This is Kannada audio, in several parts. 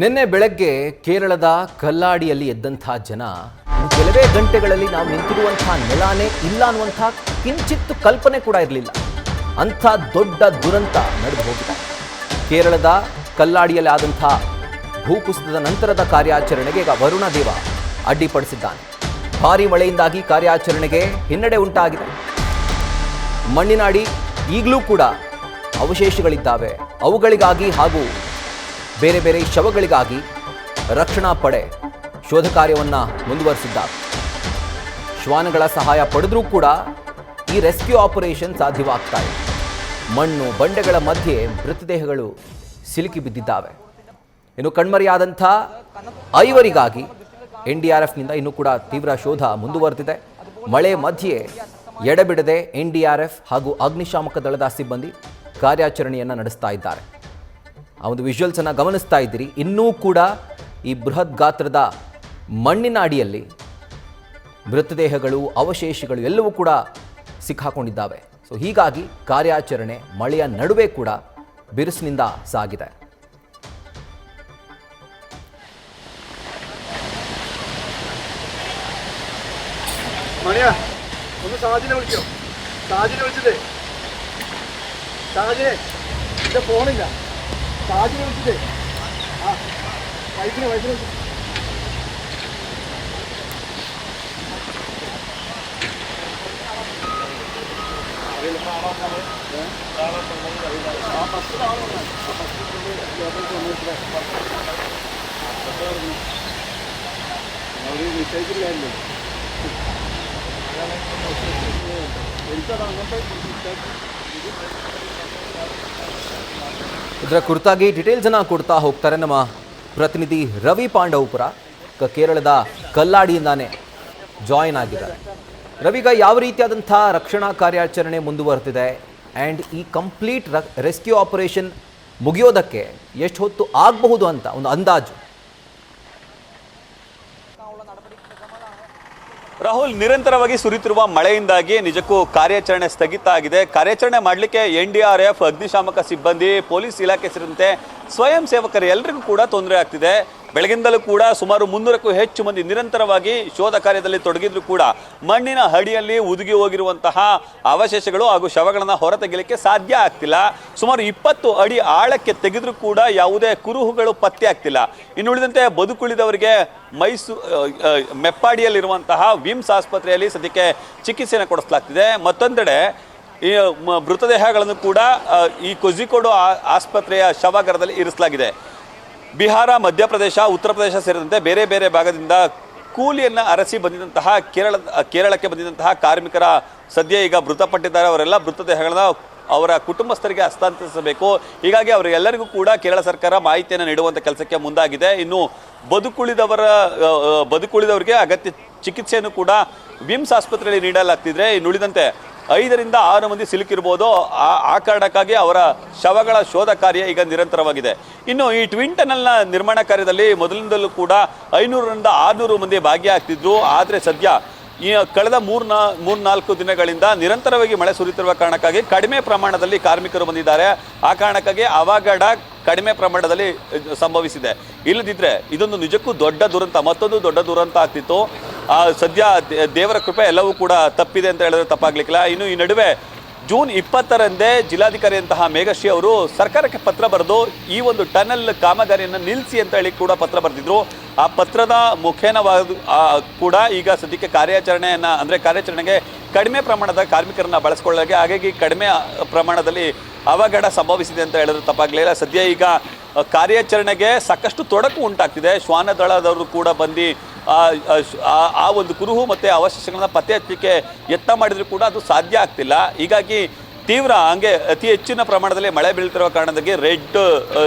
ನಿನ್ನೆ ಬೆಳಗ್ಗೆ ಕೇರಳದ ಕಲ್ಲಾಡಿಯಲ್ಲಿ ಎದ್ದಂಥ ಜನ ಕೆಲವೇ ಗಂಟೆಗಳಲ್ಲಿ ನಾವು ನಿಂತಿರುವಂಥ ನೆಲಾನೇ ಇಲ್ಲ ಅನ್ನುವಂಥ ಕಿಂಚಿತ್ತು ಕಲ್ಪನೆ ಕೂಡ ಇರಲಿಲ್ಲ. ಅಂಥ ದೊಡ್ಡ ದುರಂತ ನಡೆದು ಹೋಗಿದೆ. ಕೇರಳದ ಕಲ್ಲಾಡಿಯಲ್ಲಿ ಆದಂಥ ಭೂಕುಸಿತದ ನಂತರದ ಕಾರ್ಯಾಚರಣೆಗೆ ಈಗ ವರುಣ ದೇವ ಅಡ್ಡಿಪಡಿಸಿದ್ದಾನೆ. ಭಾರೀ ಮಳೆಯಿಂದಾಗಿ ಕಾರ್ಯಾಚರಣೆಗೆ ಹಿನ್ನಡೆ ಉಂಟಾಗಿದೆ. ಮಣ್ಣಿನಾಡಿ ಈಗಲೂ ಕೂಡ ಅವಶೇಷಗಳಿದ್ದಾವೆ. ಅವುಗಳಿಗಾಗಿ ಹಾಗೂ ಬೇರೆ ಬೇರೆ ಶವಗಳಿಗಾಗಿ ರಕ್ಷಣಾ ಪಡೆ ಶೋಧ ಕಾರ್ಯವನ್ನು ಮುಂದುವರಿಸಿದ್ದಾರೆ. ಶ್ವಾನಗಳ ಸಹಾಯ ಪಡೆದರೂ ಕೂಡ ಈ ರೆಸ್ಕ್ಯೂ ಆಪರೇಷನ್ ಸಾಧ್ಯವಾಗ್ತಾ ಇದೆ. ಮಣ್ಣು ಬಂಡೆಗಳ ಮಧ್ಯೆ ಮೃತದೇಹಗಳು ಸಿಲುಕಿ ಬಿದ್ದಿದ್ದಾವೆ. ಇನ್ನು ಕಣ್ಮರೆಯಾದಂಥ ಐವರಿಗಾಗಿ NDRFನಿಂದ ಇನ್ನೂ ಕೂಡ ತೀವ್ರ ಶೋಧ ಮುಂದುವರೆದಿದೆ. ಮಳೆ ಮಧ್ಯೆ ಎಡೆಬಿಡದೆ NDRF ಹಾಗೂ ಅಗ್ನಿಶಾಮಕ ದಳದ ಸಿಬ್ಬಂದಿ ಕಾರ್ಯಾಚರಣೆಯನ್ನು ನಡೆಸ್ತಾ ಇದ್ದಾರೆ. ಆ ಒಂದು ವಿಜುವಲ್ಸನ್ನು ಗಮನಿಸ್ತಾ ಇದ್ದೀರಿ. ಇನ್ನೂ ಕೂಡ ಈ ಬೃಹತ್ ಗಾತ್ರದ ಮಣ್ಣಿನ ಅಡಿಯಲ್ಲಿ ಮೃತದೇಹಗಳು ಅವಶೇಷಗಳು ಎಲ್ಲವೂ ಕೂಡ ಸಿಕ್ಕಾಕೊಂಡಿದ್ದಾವೆ. ಸೊ ಹೀಗಾಗಿ ಕಾರ್ಯಾಚರಣೆ ಮಳೆಯ ನಡುವೆ ಕೂಡ ಬಿರುಸಿನಿಂದ ಸಾಗಿದೆ. മണിയാ ഒന്ന് സാജിനെ വിളിക്കോ. സാജിനെ വിളിച്ചിട്ടേ സാജിനെ എന്റെ ഫോണില്ല. സാജിനെ വിളിച്ചിട്ടേ ആ വൈഫിനെ വിളിച്ചു. നിശ്ചയിച്ചില്ലായിരുന്നു. ಇದರ ಕುರಿತಾಗಿ ಡೀಟೇಲ್ಸನ್ನು ಕೊಡ್ತಾ ಹೋಗ್ತಾರೆ ನಮ್ಮ ಪ್ರತಿನಿಧಿ ರವಿ ಪಾಂಡವಪುರ. ಕೇರಳದ ಕಲ್ಲಾಡಿಯಿಂದಾನೇ ಜಾಯಿನ್ ಆಗಿದ್ದಾರೆ. ರವಿಗ ಯಾವ ರೀತಿಯಾದಂಥ ರಕ್ಷಣಾ ಕಾರ್ಯಾಚರಣೆ ಮುಂದುವರೆದಿದೆ ಆ್ಯಂಡ್ ಈ ಕಂಪ್ಲೀಟ್ ರೆಸ್ಕ್ಯೂ ಆಪರೇಷನ್ ಮುಗಿಯೋದಕ್ಕೆ ಎಷ್ಟು ಹೊತ್ತು ಆಗಬಹುದು ಅಂತ ಒಂದು ಅಂದಾಜು? ರಾಹುಲ್, ನಿರಂತರವಾಗಿ ಸುರಿತಿರುವ ಮಳೆಯಿಂದಾಗಿ ನಿಜಕ್ಕೂ ಕಾರ್ಯಾಚರಣೆ ಸ್ಥಗಿತ ಆಗಿದೆ. ಕಾರ್ಯಾಚರಣೆ ಮಾಡಲಿಕ್ಕೆ NDRF, ಅಗ್ನಿಶಾಮಕ ಸಿಬ್ಬಂದಿ, ಪೊಲೀಸ್ ಇಲಾಖೆ ಸೇರಿದಂತೆ ಸ್ವಯಂ ಸೇವಕರು ಎಲ್ಲರಿಗೂ ಕೂಡ ತೊಂದರೆ ಆಗ್ತಿದೆ. ಬೆಳಗಿಂದಲೂ ಕೂಡ ಸುಮಾರು 300ಕ್ಕೂ ಹೆಚ್ಚು ಮಂದಿ ನಿರಂತರವಾಗಿ ಶೋಧ ಕಾರ್ಯದಲ್ಲಿ ತೊಡಗಿದ್ರು ಕೂಡ ಮಣ್ಣಿನ ಅಡಿಯಲ್ಲಿ ಉದುಗಿ ಹೋಗಿರುವಂತಹ ಅವಶೇಷಗಳು ಹಾಗೂ ಶವಗಳನ್ನು ಹೊರತೆಗೆಯಲಿಕ್ಕೆ ಸಾಧ್ಯ ಆಗ್ತಿಲ್ಲ. ಸುಮಾರು 20 ಅಡಿ ಆಳಕ್ಕೆ ತೆಗೆದ್ರೂ ಕೂಡ ಯಾವುದೇ ಕುರುಹುಗಳು ಪತ್ತೆ ಆಗ್ತಿಲ್ಲ. ಇನ್ನುಳಿದಂತೆ ಬದುಕುಳಿದವರಿಗೆ ಮೆಪ್ಪಾಡಿಯಲ್ಲಿರುವಂತಹ ವಿಮ್ಸ್ ಆಸ್ಪತ್ರೆಯಲ್ಲಿ ಸದ್ಯಕ್ಕೆ ಚಿಕಿತ್ಸೆಯನ್ನು ಕೊಡಿಸಲಾಗ್ತಿದೆ. ಮತ್ತೊಂದೆಡೆ ಈ ಮೃತದೇಹಗಳನ್ನು ಕೂಡ ಈ ಕೋಝಿಕೋಡ್ ಆಸ್ಪತ್ರೆಯ ಶವಾಗಾರದಲ್ಲಿ ಇರಿಸಲಾಗಿದೆ. ಬಿಹಾರ, ಮಧ್ಯಪ್ರದೇಶ, ಉತ್ತರ ಪ್ರದೇಶ ಸೇರಿದಂತೆ ಬೇರೆ ಬೇರೆ ಭಾಗದಿಂದ ಕೂಲಿಯನ್ನು ಅರಸಿ ಬಂದಿದ್ದಂತಹ ಕೇರಳಕ್ಕೆ ಬಂದಿದ್ದಂತಹ ಕಾರ್ಮಿಕರ ಸದ್ಯ ಈಗ ಮೃತಪಟ್ಟಿದ್ದಾರೆ. ಅವರೆಲ್ಲ ಮೃತದೇಹಗಳನ್ನು ಅವರ ಕುಟುಂಬಸ್ಥರಿಗೆ ಹಸ್ತಾಂತರಿಸಬೇಕು. ಹೀಗಾಗಿ ಅವರೆಲ್ಲರಿಗೂ ಕೂಡ ಕೇರಳ ಸರ್ಕಾರ ಮಾಹಿತಿಯನ್ನು ನೀಡುವಂಥ ಕೆಲಸಕ್ಕೆ ಮುಂದಾಗಿದೆ. ಇನ್ನು ಬದುಕುಳಿದವರಿಗೆ ಅಗತ್ಯ ಚಿಕಿತ್ಸೆಯನ್ನು ಕೂಡ ವಿಮ್ಸ್ ಆಸ್ಪತ್ರೆಯಲ್ಲಿ ನೀಡಲಾಗ್ತಿದ್ರೆ, ಇನ್ನುಳಿದಂತೆ 5 ರಿಂದ 6 ಮಂದಿ ಸಿಲುಕಿರ್ಬೋದು. ಆ ಕಾರಣಕ್ಕಾಗಿ ಅವರ ಶವಗಳ ಶೋಧ ಕಾರ್ಯ ಈಗ ನಿರಂತರವಾಗಿದೆ. ಇನ್ನು ಈ ಟ್ವಿನ್ ಟನಲ್ನ ನಿರ್ಮಾಣ ಕಾರ್ಯದಲ್ಲಿ ಮೊದಲಿನಿಂದಲೂ ಕೂಡ 500 ರಿಂದ 600 ಮಂದಿ ಭಾಗಿಯಾಗ್ತಿದ್ರು. ಆದರೆ ಸದ್ಯ ಈ ಕಳೆದ 3-4 ದಿನಗಳಿಂದ ನಿರಂತರವಾಗಿ ಮಳೆ ಸುರಿತಿರುವ ಕಾರಣಕ್ಕಾಗಿ ಕಡಿಮೆ ಪ್ರಮಾಣದಲ್ಲಿ ಕಾರ್ಮಿಕರು ಬಂದಿದ್ದಾರೆ. ಆ ಕಾರಣಕ್ಕಾಗಿ ಅವಘಡ ಕಡಿಮೆ ಪ್ರಮಾಣದಲ್ಲಿ ಸಂಭವಿಸಿದೆ. ಇಲ್ಲದಿದ್ದರೆ ಇದೊಂದು ನಿಜಕ್ಕೂ ದೊಡ್ಡ ದುರಂತ, ಮತ್ತೊಂದು ದೊಡ್ಡ ದುರಂತ ಆಗ್ತಿತ್ತು. ಸದ್ಯ ದೇವರ ಕೃಪೆ ಎಲ್ಲವೂ ಕೂಡ ತಪ್ಪಿದೆ ಅಂತ ಹೇಳಿದ್ರೆ ತಪ್ಪಾಗ್ಲಿಕ್ಕಿಲ್ಲ. ಇನ್ನು ಈ ನಡುವೆ ಜೂನ್ 20ರಂದೇ ಜಿಲ್ಲಾಧಿಕಾರಿಯಂತಹ ಮೇಘಶ್ರೀ ಅವರು ಸರ್ಕಾರಕ್ಕೆ ಪತ್ರ ಬರೆದು ಈ ಒಂದು ಟನಲ್ ಕಾಮಗಾರಿಯನ್ನು ನಿಲ್ಲಿಸಿ ಅಂತ ಹೇಳಿ ಕೂಡ ಪತ್ರ ಬರೆದಿದ್ರು. ಆ ಪತ್ರದ ಮುಖೇನವಾದ ಕೂಡ ಈಗ ಸದ್ಯಕ್ಕೆ ಕಾರ್ಯಾಚರಣೆಗೆ ಕಡಿಮೆ ಪ್ರಮಾಣದ ಕಾರ್ಮಿಕರನ್ನ ಬಳಸ್ಕೊಳ್ಳೋಕೆ, ಹಾಗಾಗಿ ಕಡಿಮೆ ಪ್ರಮಾಣದಲ್ಲಿ ಅವಘಡ ಸಂಭವಿಸಿದೆ ಅಂತ ಹೇಳಿದ್ರೆ ತಪ್ಪಾಗಲಿಲ್ಲ. ಸದ್ಯ ಈಗ ಕಾರ್ಯಾಚರಣೆಗೆ ಸಾಕಷ್ಟು ತೊಡಕು ಉಂಟಾಗ್ತಿದೆ. ಶ್ವಾನ ದಳದವರು ಕೂಡ ಬಂದು ಆ ಒಂದು ಕುರುಹು ಮತ್ತು ಅವಶೇಷಗಳನ್ನ ಪತ್ತೆ ಹಚ್ಚಲಿಕ್ಕೆ ಯತ್ನ ಮಾಡಿದರೂ ಕೂಡ ಅದು ಸಾಧ್ಯ ಆಗ್ತಿಲ್ಲ. ಹೀಗಾಗಿ ಅತಿ ಹೆಚ್ಚಿನ ಪ್ರಮಾಣದಲ್ಲಿ ಮಳೆ ಬೀಳ್ತಿರುವ ಕಾರಣದಾಗಿ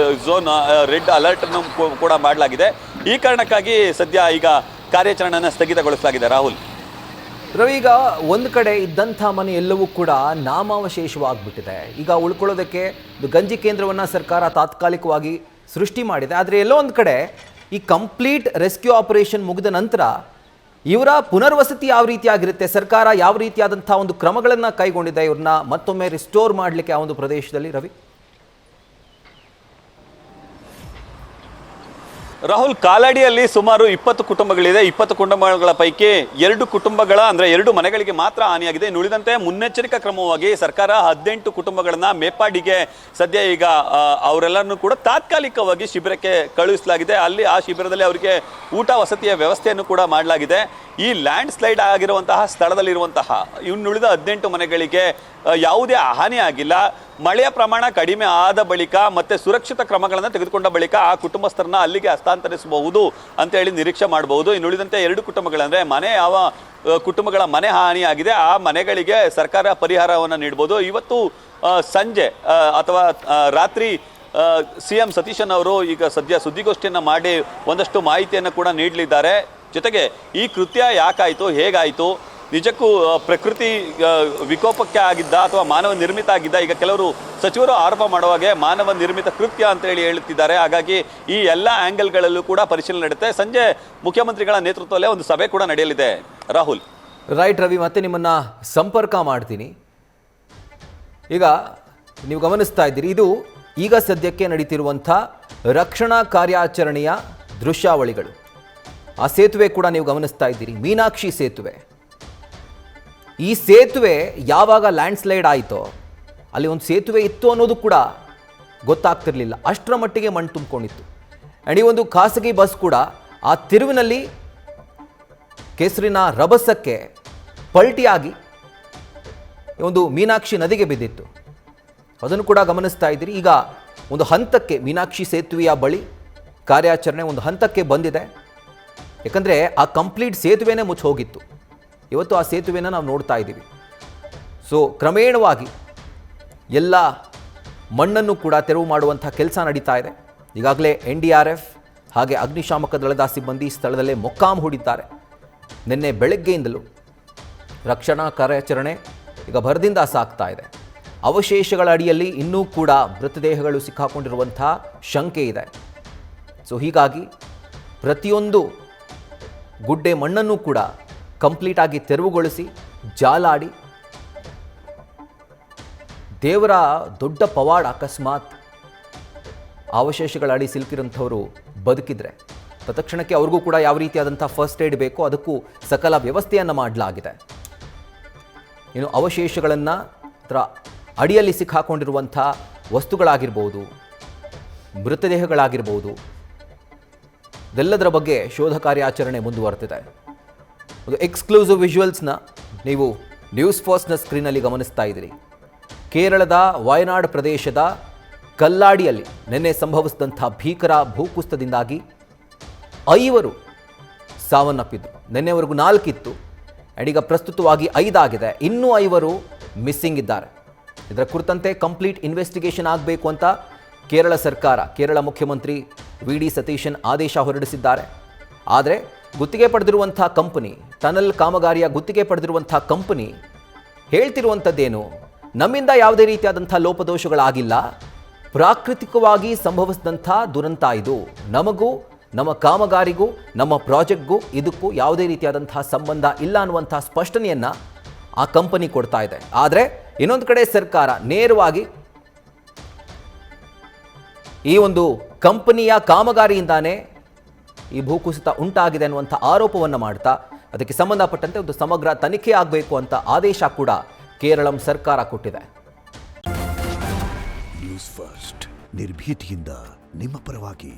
ರೆಡ್ ಅಲರ್ಟ್ ಅನ್ನು ಕೂಡ ಮಾಡಲಾಗಿದೆ. ಈ ಕಾರಣಕ್ಕಾಗಿ ಸದ್ಯ ಈಗ ಕಾರ್ಯಾಚರಣೆಯನ್ನು ಸ್ಥಗಿತಗೊಳಿಸಲಾಗಿದೆ. ರಾಹುಲ್, ರವಿ, ಈಗ ಒಂದು ಕಡೆ ಇದ್ದಂಥ ಮನೆ ಎಲ್ಲವೂ ಕೂಡ ನಾಮಾವಶೇಷವಾಗ್ಬಿಟ್ಟಿದೆ. ಈಗ ಉಳ್ಕೊಳ್ಳೋದಕ್ಕೆ ಗಂಜಿ ಕೇಂದ್ರವನ್ನು ಸರ್ಕಾರ ತಾತ್ಕಾಲಿಕವಾಗಿ ಸೃಷ್ಟಿ ಮಾಡಿದೆ. ಆದರೆ ಎಲ್ಲೋ ಒಂದು ಕಡೆ ಈ ಕಂಪ್ಲೀಟ್ ರೆಸ್ಕ್ಯೂ ಆಪರೇಷನ್ ಮುಗಿದ ನಂತರ ಇವರ ಪುನರ್ವಸತಿ ಯಾವ ರೀತಿಯಾಗಿರುತ್ತೆ, ಸರ್ಕಾರ ಯಾವ ರೀತಿಯಾದಂಥ ಒಂದು ಕ್ರಮಗಳನ್ನು ಕೈಗೊಂಡಿದೆ ಇವ್ರನ್ನ ಮತ್ತೊಮ್ಮೆ ರಿಸ್ಟೋರ್ ಮಾಡಲಿಕ್ಕೆ ಆ ಒಂದು ಪ್ರದೇಶದಲ್ಲಿ? ರವಿ, ರಾಹುಲ್, ಕಾಲಾಡಿಯಲ್ಲಿ ಸುಮಾರು 20 ಕುಟುಂಬಗಳಿದೆ. 20 ಕುಟುಂಬಗಳ ಪೈಕಿ 2 ಕುಟುಂಬಗಳ ಅಂದ್ರೆ 2 ಮನೆಗಳಿಗೆ ಮಾತ್ರ ಹಾನಿಯಾಗಿದೆ. ಇನ್ನು ಉಳಿದಂತೆ ಮುನ್ನೆಚ್ಚರಿಕಾ ಕ್ರಮವಾಗಿ ಸರ್ಕಾರ 18 ಕುಟುಂಬಗಳನ್ನ ಮೇಪಾಡಿಗೆ ಸದ್ಯ ಈಗ ಅವರೆಲ್ಲರನ್ನು ಕೂಡ ತಾತ್ಕಾಲಿಕವಾಗಿ ಶಿಬಿರಕ್ಕೆ ಕಳುಹಿಸಲಾಗಿದೆ. ಅಲ್ಲಿ ಆ ಶಿಬಿರದಲ್ಲಿ ಅವರಿಗೆ ಊಟ ವಸತಿಯ ವ್ಯವಸ್ಥೆಯನ್ನು ಕೂಡ ಮಾಡಲಾಗಿದೆ. ಈ ಲ್ಯಾಂಡ್ ಸ್ಲೈಡ್ ಆಗಿರುವಂತಹ ಸ್ಥಳದಲ್ಲಿರುವಂತಹ ಇನ್ನುಳಿದ 18 ಮನೆಗಳಿಗೆ ಯಾವುದೇ ಹಾನಿ ಆಗಿಲ್ಲ. ಮಳೆಯ ಪ್ರಮಾಣ ಕಡಿಮೆ ಆದ ಬಳಿಕ ಮತ್ತೆ ಸುರಕ್ಷಿತ ಕ್ರಮಗಳನ್ನು ತೆಗೆದುಕೊಂಡ ಬಳಿಕ ಆ ಕುಟುಂಬಸ್ಥರನ್ನ ಅಲ್ಲಿಗೆ ಹಸ್ತಾಂತರಿಸಬಹುದು ಅಂತ ಹೇಳಿ ನಿರೀಕ್ಷೆ ಮಾಡಬಹುದು. ಇನ್ನುಳಿದಂತೆ 2 ಕುಟುಂಬಗಳಂದ್ರೆ ಯಾವ ಕುಟುಂಬಗಳ ಮನೆ ಹಾನಿಯಾಗಿದೆ ಆ ಮನೆಗಳಿಗೆ ಸರ್ಕಾರ ಪರಿಹಾರವನ್ನು ನೀಡಬಹುದು. ಇವತ್ತು ಸಂಜೆ ಅಥವಾ ರಾತ್ರಿ CM ಸತೀಶನ್ ಅವರು ಈಗ ಸದ್ಯ ಸುದ್ದಿಗೋಷ್ಠಿಯನ್ನು ಮಾಡಿ ಒಂದಷ್ಟು ಮಾಹಿತಿಯನ್ನು ಕೂಡ ನೀಡಲಿದ್ದಾರೆ. ಜೊತೆಗೆ ಈ ಕೃತ್ಯ ಯಾಕಾಯಿತು, ಹೇಗಾಯಿತು, ನಿಜಕ್ಕೂ ಪ್ರಕೃತಿ ವಿಕೋಪಕ್ಕೆ ಆಗಿದ್ದ ಅಥವಾ ಮಾನವ ನಿರ್ಮಿತ ಆಗಿದ್ದ, ಈಗ ಕೆಲವರು ಸಚಿವರು ಆರೋಪ ಮಾಡುವಾಗೆ ಮಾನವ ನಿರ್ಮಿತ ಕೃತ್ಯ ಅಂತ ಹೇಳಿ ಹೇಳುತ್ತಿದ್ದಾರೆ. ಹಾಗಾಗಿ ಈ ಎಲ್ಲ ಆ್ಯಂಗಲ್ಗಳಲ್ಲೂ ಕೂಡ ಪರಿಶೀಲನೆ ನಡೆಯುತ್ತೆ. ಸಂಜೆ ಮುಖ್ಯಮಂತ್ರಿಗಳ ನೇತೃತ್ವದಲ್ಲೇ ಒಂದು ಸಭೆ ಕೂಡ ನಡೆಯಲಿದೆ. ರಾಹುಲ್. ರೈಟ್ ರವಿ, ಮತ್ತೆ ನಿಮ್ಮನ್ನು ಸಂಪರ್ಕ ಮಾಡ್ತೀನಿ. ಈಗ ನೀವು ಗಮನಿಸ್ತಾ ಇದ್ದೀರಿ, ಇದು ಈಗ ಸದ್ಯಕ್ಕೆ ನಡೀತಿರುವಂಥ ರಕ್ಷಣಾ ಕಾರ್ಯಾಚರಣೆಯ ದೃಶ್ಯಾವಳಿಗಳು. ಆ ಸೇತುವೆ ಕೂಡ ನೀವು ಗಮನಿಸ್ತಾ ಇದ್ದೀರಿ, ಮೀನಾಕ್ಷಿ ಸೇತುವೆ. ಈ ಸೇತುವೆ ಯಾವಾಗ ಲ್ಯಾಂಡ್ ಸ್ಲೈಡ್ ಆಯಿತೋ ಅಲ್ಲಿ ಒಂದು ಸೇತುವೆ ಇತ್ತು ಅನ್ನೋದು ಕೂಡ ಗೊತ್ತಾಗ್ತಿರ್ಲಿಲ್ಲ, ಅಷ್ಟರ ಮಟ್ಟಿಗೆ ಮಣ್ಣು ತುಂಬಿಕೊಂಡಿತ್ತು. ಆ್ಯಂಡ್ ಈ ಒಂದು ಖಾಸಗಿ ಬಸ್ ಕೂಡ ಆ ತಿರುವಿನಲ್ಲಿ ಕೆಸರಿನ ರಭಸಕ್ಕೆ ಪಲ್ಟಿಯಾಗಿ ಒಂದು ಮೀನಾಕ್ಷಿ ನದಿಗೆ ಬಿದ್ದಿತ್ತು. ಅದನ್ನು ಕೂಡ ಗಮನಿಸ್ತಾ ಇದ್ದೀರಿ. ಈಗ ಒಂದು ಹಂತಕ್ಕೆ ಮೀನಾಕ್ಷಿ ಸೇತುವೆಯ ಬಳಿ ಕಾರ್ಯಾಚರಣೆ ಒಂದು ಹಂತಕ್ಕೆ ಬಂದಿದೆ. ಯಾಕಂದರೆ ಆ ಕಂಪ್ಲೀಟ್ ಸೇತುವೆನೇ ಮುಚ್ಚಿ ಹೋಗಿತ್ತು. ಇವತ್ತು ಆ ಸೇತುವೆನ ನಾವು ನೋಡ್ತಾ ಇದ್ದೀವಿ. ಸೊ ಕ್ರಮೇಣವಾಗಿ ಎಲ್ಲ ಮಣ್ಣನ್ನು ಕೂಡ ತೆರವು ಮಾಡುವಂಥ ಕೆಲಸ ನಡೀತಾ ಇದೆ. ಈಗಾಗಲೇ NDRF ಹಾಗೆ ಅಗ್ನಿಶಾಮಕ ದಳದ ಸಿಬ್ಬಂದಿ ಸ್ಥಳದಲ್ಲೇ ಮೊಕ್ಕಾಂ ಹೂಡಿದ್ದಾರೆ. ನಿನ್ನೆ ಬೆಳಗ್ಗೆಯಿಂದಲೂ ರಕ್ಷಣಾ ಕಾರ್ಯಾಚರಣೆ ಈಗ ಭರದಿಂದ ಸಾಗ್ತಾ ಇದೆ. ಅವಶೇಷಗಳ ಅಡಿಯಲ್ಲಿ ಇನ್ನೂ ಕೂಡ ಮೃತದೇಹಗಳು ಸಿಕ್ಕಾಕೊಂಡಿರುವಂಥ ಶಂಕೆ ಇದೆ. ಸೊ ಹೀಗಾಗಿ ಪ್ರತಿಯೊಂದು ಗುಡ್ಡೆ ಮಣ್ಣನ್ನು ಕೂಡ ಕಂಪ್ಲೀಟಾಗಿ ತೆರವುಗೊಳಿಸಿ ಜಾಲಾಡಿ ದೇವರ ದೊಡ್ಡ ಪವಾಡ, ಅಕಸ್ಮಾತ್ ಅವಶೇಷಗಳ ಅಡಿ ಸಿಲುಕಿರೋಂಥವರು ಬದುಕಿದ್ರೆ ತತ್ಕ್ಷಣಕ್ಕೆ ಅವ್ರಿಗೂ ಕೂಡ ಯಾವ ರೀತಿಯಾದಂಥ ಫಸ್ಟ್ ಏಡ್ ಬೇಕೋ ಅದಕ್ಕೂ ಸಕಲ ವ್ಯವಸ್ಥೆಯನ್ನು ಮಾಡಲಾಗಿದೆ. ಇನ್ನು ಅವಶೇಷಗಳನ್ನು ಅದರ ಅಡಿಯಲ್ಲಿ ಸಿಕ್ಕಾಕೊಂಡಿರುವಂಥ ವಸ್ತುಗಳಾಗಿರ್ಬೋದು, ಮೃತದೇಹಗಳಾಗಿರ್ಬೋದು, ಇದೆಲ್ಲದರ ಬಗ್ಗೆ ಶೋಧ ಕಾರ್ಯಾಚರಣೆ ಮುಂದುವರೆದಿದೆ. ಒಂದು ಎಕ್ಸ್ಕ್ಲೂಸಿವ್ ವಿಜುವಲ್ಸ್ನ ನೀವು ನ್ಯೂಸ್ ಫಸ್ಟ್ನ ಸ್ಕ್ರೀನಲ್ಲಿ ಗಮನಿಸ್ತಾ ಇದ್ದೀರಿ. ಕೇರಳದ ವಯನಾಡ್ ಪ್ರದೇಶದ ಕಲ್ಲಾಡಿಯಲ್ಲಿ ನಿನ್ನೆ ಸಂಭವಿಸಿದಂಥ ಭೀಕರ ಭೂಕುಸಿತದಿಂದಾಗಿ 5 ಸಾವನ್ನಪ್ಪಿದ್ರು. ನಿನ್ನೆವರೆಗೂ 4 ಇತ್ತು, ಆ್ಯಂಡ್ ಈಗ ಪ್ರಸ್ತುತವಾಗಿ 5 ಆಗಿದೆ. ಇನ್ನೂ 5 ಮಿಸ್ಸಿಂಗ್ ಇದ್ದಾರೆ. ಇದರ ಕುರಿತಂತೆ ಕಂಪ್ಲೀಟ್ ಇನ್ವೆಸ್ಟಿಗೇಷನ್ ಆಗಬೇಕು ಅಂತ ಕೇರಳ ಸರ್ಕಾರ, ಕೇರಳ ಮುಖ್ಯಮಂತ್ರಿ VD ಸತೀಶನ್ ಆದೇಶ ಹೊರಡಿಸಿದ್ದಾರೆ. ಆದರೆ ಗುತ್ತಿಗೆ ಪಡೆದಿರುವಂಥ ಕಂಪನಿ, ಟನಲ್ ಕಾಮಗಾರಿಯ ಗುತ್ತಿಗೆ ಪಡೆದಿರುವಂಥ ಕಂಪನಿ ಹೇಳ್ತಿರುವಂಥದ್ದೇನು, ನಮ್ಮಿಂದ ಯಾವುದೇ ರೀತಿಯಾದಂಥ ಲೋಪದೋಷಗಳಾಗಿಲ್ಲ, ಪ್ರಾಕೃತಿಕವಾಗಿ ಸಂಭವಿಸಿದಂಥ ದುರಂತ ಇದು, ನಮಗೂ ನಮ್ಮ ಕಾಮಗಾರಿಗೂ ನಮ್ಮ ಪ್ರಾಜೆಕ್ಟ್ಗೂ ಇದಕ್ಕೂ ಯಾವುದೇ ರೀತಿಯಾದಂಥ ಸಂಬಂಧ ಇಲ್ಲ ಅನ್ನುವಂಥ ಸ್ಪಷ್ಟನೆಯನ್ನು ಆ ಕಂಪನಿ ಕೊಡ್ತಾ ಇದೆ. ಆದರೆ ಇನ್ನೊಂದು ಕಡೆ ಸರ್ಕಾರ ನೇರವಾಗಿ ಈ ಒಂದು ಕಂಪನಿಯ ಕಾಮಗಾರಿಯಿಂದಾನೇ ಈ ಭೂಕುಸಿತ ಉಂಟಾಗಿದೆ ಅನ್ನುವಂಥ ಆರೋಪವನ್ನು ಮಾಡ್ತಾ ಅದಕ್ಕೆ ಸಂಬಂಧಪಟ್ಟಂತೆ ಒಂದು ಸಮಗ್ರ ತನಿಖೆ ಆಗಬೇಕು ಅಂತ ಆದೇಶ ಕೂಡ ಕೇರಳಂ ಸರ್ಕಾರ ಕೊಟ್ಟಿದೆ. ನ್ಯೂಸ್ ಫಸ್ಟ್ ನಿರ್ಭೀತಿಯಿಂದ ನಿಮ್ಮ ಪರವಾಗಿ.